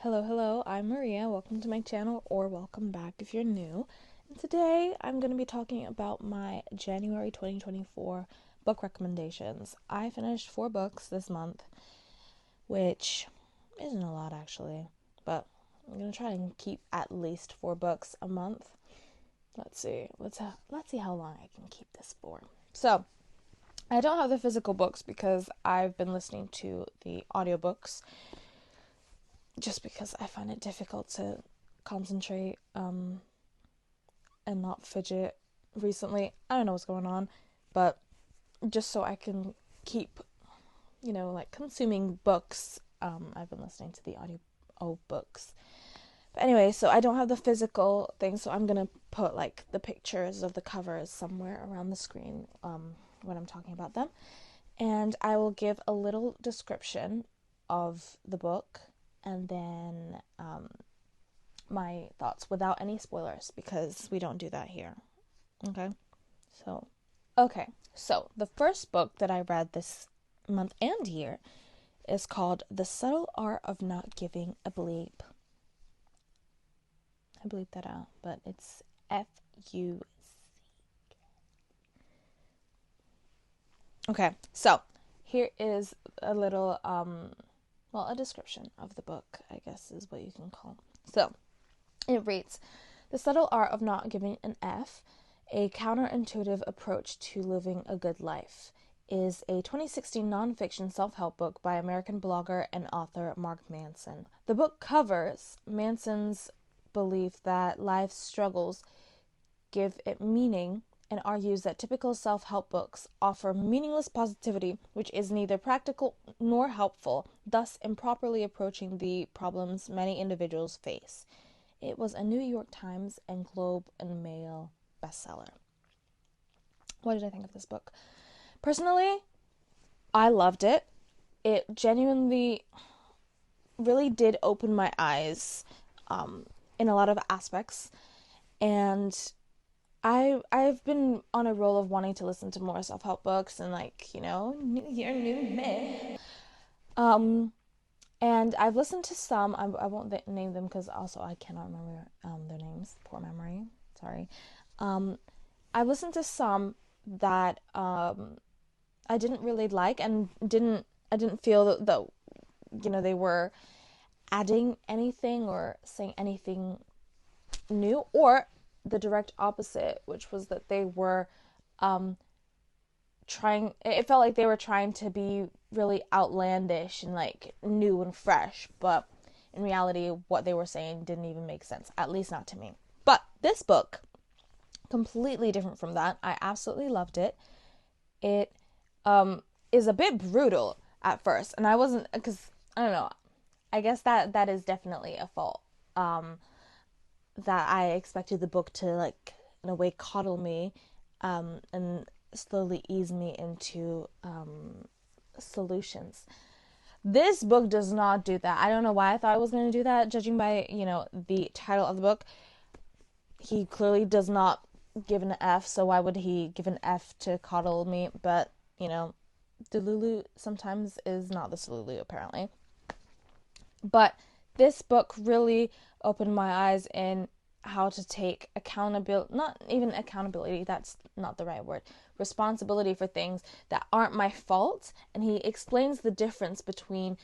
Hello, I'm Maria. Welcome to my channel, or welcome back if you're new. And today I'm going to be talking about my January 2024 book recommendations. I finished 4 books this month, which isn't a lot actually, but I'm going to try and keep at least 4 books a month. Let's see how long I can keep this for. So, I don't have the physical books because I've been listening to the audiobooks just because I find it difficult to concentrate and not fidget recently. I don't know what's going on, but just so I can keep, consuming books, I've been listening to the audio books. But anyway, so I don't have the physical thing, so I'm going to put, the pictures of the covers somewhere around the screen when I'm talking about them. And I will give a little description of the book and then my thoughts without any spoilers, because we don't do that here. Okay, so the first book that I read this month and year is called The Subtle Art of Not Giving a Bleep. I bleeped that out, but it's F-U-C. Okay, so here is a little, a description of the book, I guess is what you can call. So, it reads, The Subtle Art of Not Giving an F, a counterintuitive approach to living a good life, is a 2016 nonfiction self-help book by American blogger and author Mark Manson. The book covers Manson's belief that life's struggles give it meaning and argues that typical self-help books offer meaningless positivity, which is neither practical nor helpful, thus improperly approaching the problems many individuals face. It was a New York Times and Globe and Mail bestseller. What did I think of this book? Personally, I loved it. It genuinely really did open my eyes in a lot of aspects, and I've been on a roll of wanting to listen to more self-help books and new year, new me. And I've listened to some. I won't name them because also I cannot remember their names. Poor memory. Sorry. I've listened to some that I didn't really like and I didn't feel that they were adding anything or saying anything new, or the direct opposite, which was that they were it felt like they were trying to be really outlandish and new and fresh, but in reality what they were saying didn't even make sense, at least not to me. But this book, completely different from that. I absolutely loved it. It is a bit brutal at first, and I wasn't, because I don't know, I guess that is definitely a fault, that I expected the book to in a way coddle me and slowly ease me into solutions. This book does not do that. I don't know why I thought it was going to do that, judging by the title of the book. He clearly does not give an F, so why would he give an F to coddle me? But Delulu sometimes is not the Delulu, apparently. But this book really opened my eyes in how to take accountability, not even accountability, that's not the right word, responsibility for things that aren't my fault. And he explains the difference between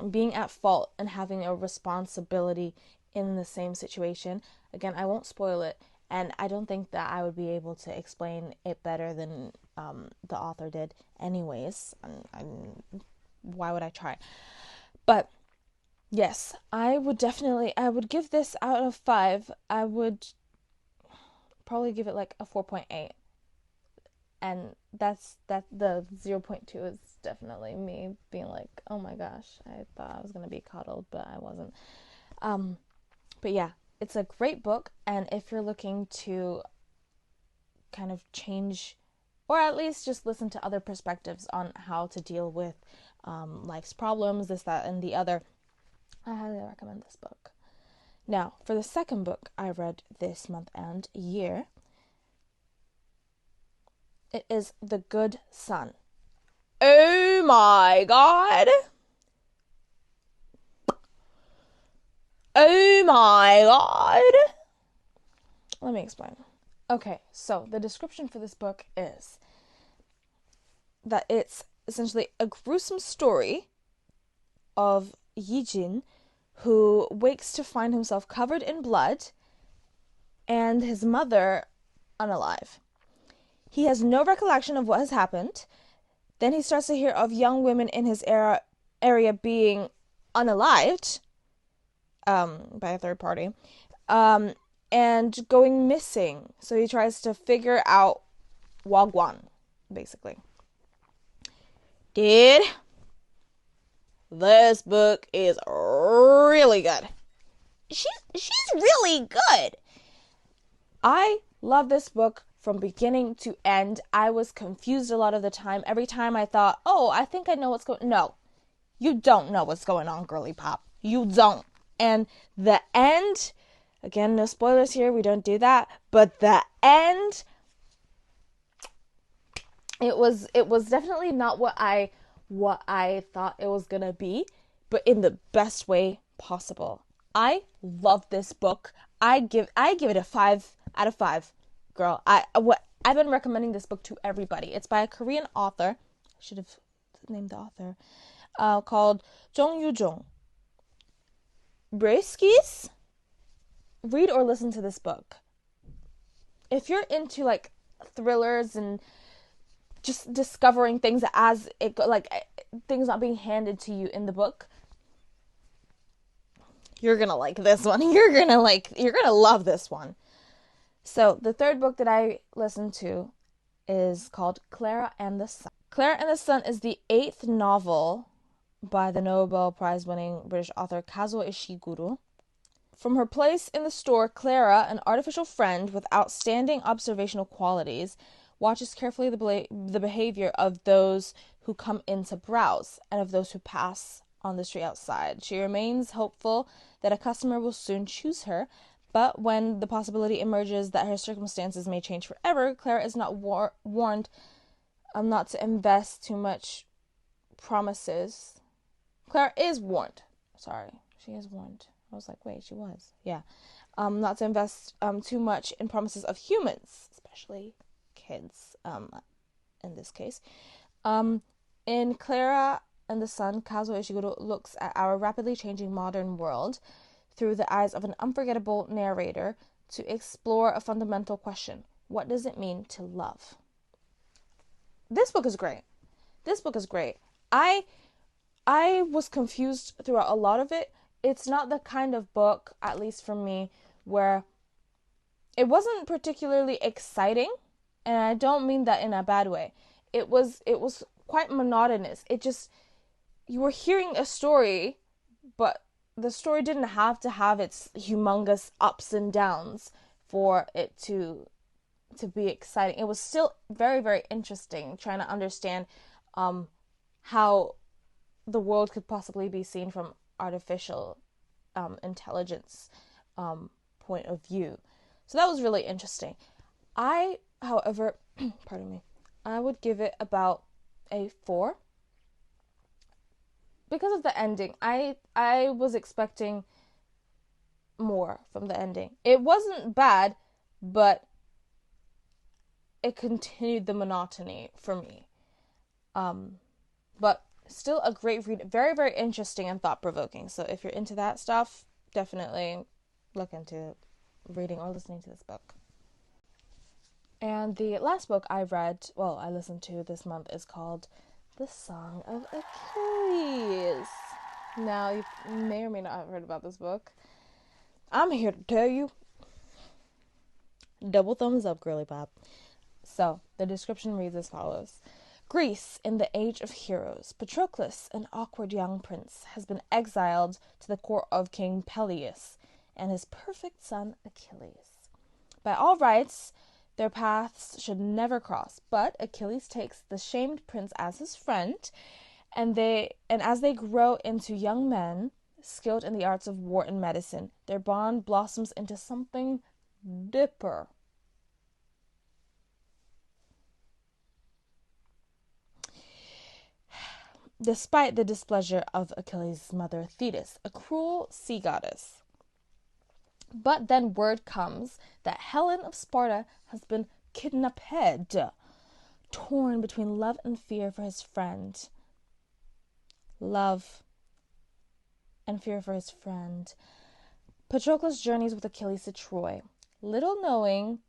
being at fault and having a responsibility in the same situation. Again, I won't spoil it, and I don't think that I would be able to explain it better than the author did anyways. Why would I try? But yes, I would give this out of 5. I would probably give it a 4.8. And that's the 0.2 is definitely me being oh my gosh, I thought I was going to be coddled, but I wasn't. But yeah, it's a great book, and if you're looking to kind of change, or at least just listen to other perspectives on how to deal with life's problems, this, that, and the other, I highly recommend this book. Now, for the second book I read this month and year, it is The Good Son. Oh my god! Oh my god. Let me explain. Okay, so the description for this book is that it's essentially a gruesome story of Yijin, who wakes to find himself covered in blood and his mother unalive. He has no recollection of what has happened. Then he starts to hear of young women in his area being unalived by a third party and going missing. So he tries to figure out Wagwan, basically. Dude, this book is really good. She's really good. I love this book from beginning to end. I was confused a lot of the time. Every time I thought, oh, I think I know what's going on. No, you don't know what's going on, girly pop. You don't. And the end, again, no spoilers here. We don't do that. But the end, it was definitely not what I thought it was gonna be, but in the best way possible. I love this book. I give it a 5 out of 5. Girl, I've been recommending this book to everybody. It's by a Korean author. I should have named the author. Called Jung Yoo-jung. Briskies, read or listen to this book. If you're into like thrillers and just discovering things as it like things not being handed to you in the book, you're gonna like this one. You're gonna love this one. So the third book that I listened to is called Klara and the Sun. Klara and the Sun is the 8th novel by the Nobel Prize winning British author Kazuo Ishiguro. From her place in the store, Klara, an artificial friend with outstanding observational qualities, watches carefully the behavior of those who come in to browse and of those who pass on the street outside. She remains hopeful that a customer will soon choose her, but when the possibility emerges that her circumstances may change forever, Klara is not warned not to invest too much promises. Klara is warned. Sorry, she is warned. I was like, wait, she was. Yeah. Not to invest too much in promises of humans, especially kids, in this case. In Klara and the Sun, Kazuo Ishiguro looks at our rapidly changing modern world through the eyes of an unforgettable narrator to explore a fundamental question. What does it mean to love? This book is great. I was confused throughout a lot of it. It's not the kind of book, at least for me, where it wasn't particularly exciting, and I don't mean that in a bad way. It was quite monotonous. You were hearing a story, but the story didn't have to have its humongous ups and downs for it to be exciting. It was still very, very interesting trying to understand how the world could possibly be seen from artificial intelligence point of view. So that was really interesting. I, however, pardon me, I would give it about a 4. Because of the ending. I was expecting more from the ending. It wasn't bad, but it continued the monotony for me. But still a great read. Very, very interesting and thought-provoking. So if you're into that stuff, definitely look into reading or listening to this book. And the last book I listened to this month is called The Song of Achilles. Now, you may or may not have heard about this book. I'm here to tell you. Double thumbs up, girly pop. So, the description reads as follows. Greece in the age of heroes. Patroclus, an awkward young prince, has been exiled to the court of King Peleus and his perfect son Achilles. By all rights, their paths should never cross, but Achilles takes the shamed prince as his friend, and as they grow into young men, skilled in the arts of war and medicine, their bond blossoms into something deeper. Despite the displeasure of Achilles' mother Thetis, a cruel sea goddess, But then word comes that Helen of Sparta has been kidnapped, torn between love and fear for his friend. Love and fear for his friend. Patroclus journeys with Achilles to Troy, little knowing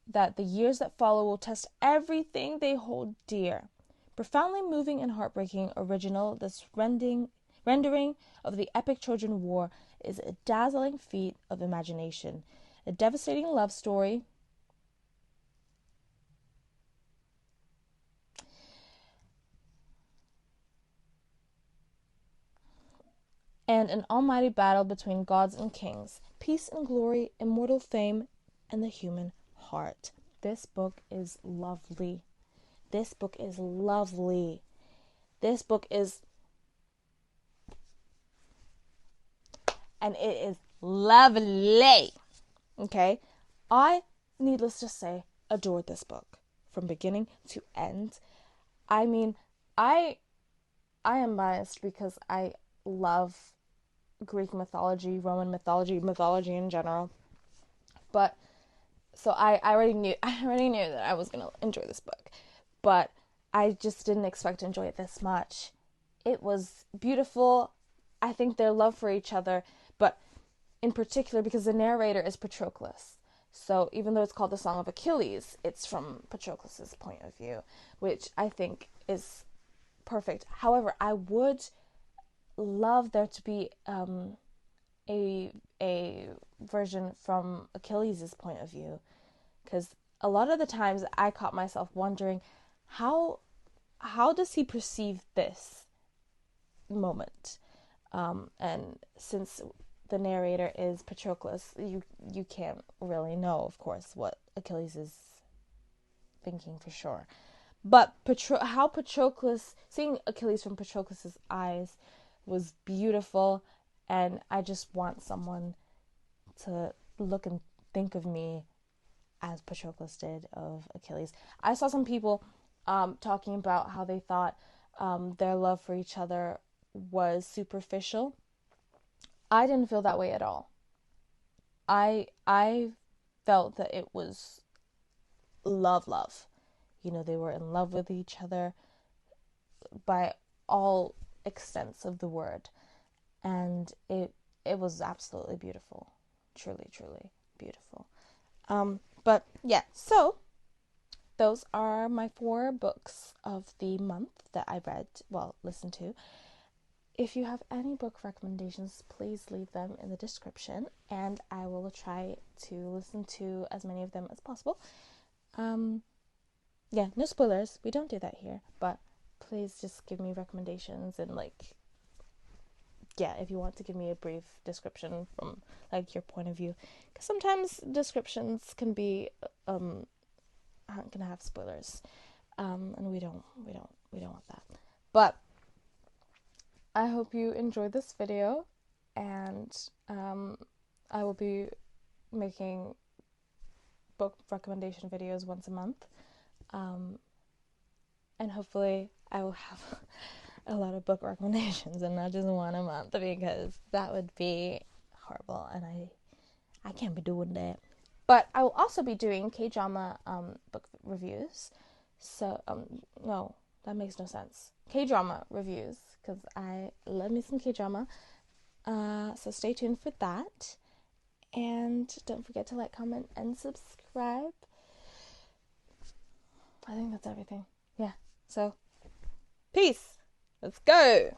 that the years that follow will test everything they hold dear. Profoundly moving and heartbreaking, original, this rendering of the epic Trojan War is a dazzling feat of imagination, a devastating love story, and an almighty battle between gods and kings, peace and glory, immortal fame, and the human heart. This book is lovely. This book is lovely. This book is, and it is lovely. Okay? I, needless to say, adored this book from beginning to end. I mean, I am biased because I love Greek mythology, Roman mythology in general. But so I already knew that I was gonna enjoy this book, but I just didn't expect to enjoy it this much. It was beautiful. I think their love for each other, but in particular because the narrator is Patroclus. So even though it's called the Song of Achilles, it's from Patroclus's point of view, which I think is perfect. However, I would love there to be a version from Achilles' point of view, because a lot of the times I caught myself wondering how does he perceive this moment, and since the narrator is Patroclus, you can't really know, of course, what Achilles is thinking for sure. But how Patroclus, seeing Achilles from Patroclus's eyes was beautiful, and I just want someone to look and think of me as Patroclus did of Achilles. I saw some people talking about how they thought their love for each other was superficial. I didn't feel that way at all. I felt that it was love. You know, they were in love with each other by all extents of the word, and it was absolutely beautiful, truly beautiful. But yeah, so those are my 4 books of the month that I read, listened to. If you have any book recommendations, please leave them in the description, and I will try to listen to as many of them as possible. Yeah, no spoilers, we don't do that here, but please just give me recommendations, and if you want to give me a brief description from your point of view, because sometimes descriptions can be aren't gonna have spoilers, and we don't want that. But I hope you enjoyed this video, and I will be making book recommendation videos once a month, and hopefully I will have a lot of book recommendations and not just one a month, because that would be horrible, and I can't be doing that. But I will also be doing K-drama book reviews. So no, that makes no sense. K-drama reviews, because I love me some K-drama. So stay tuned for that, and don't forget to like, comment, and subscribe. I think that's everything. Yeah. So peace. Let's go.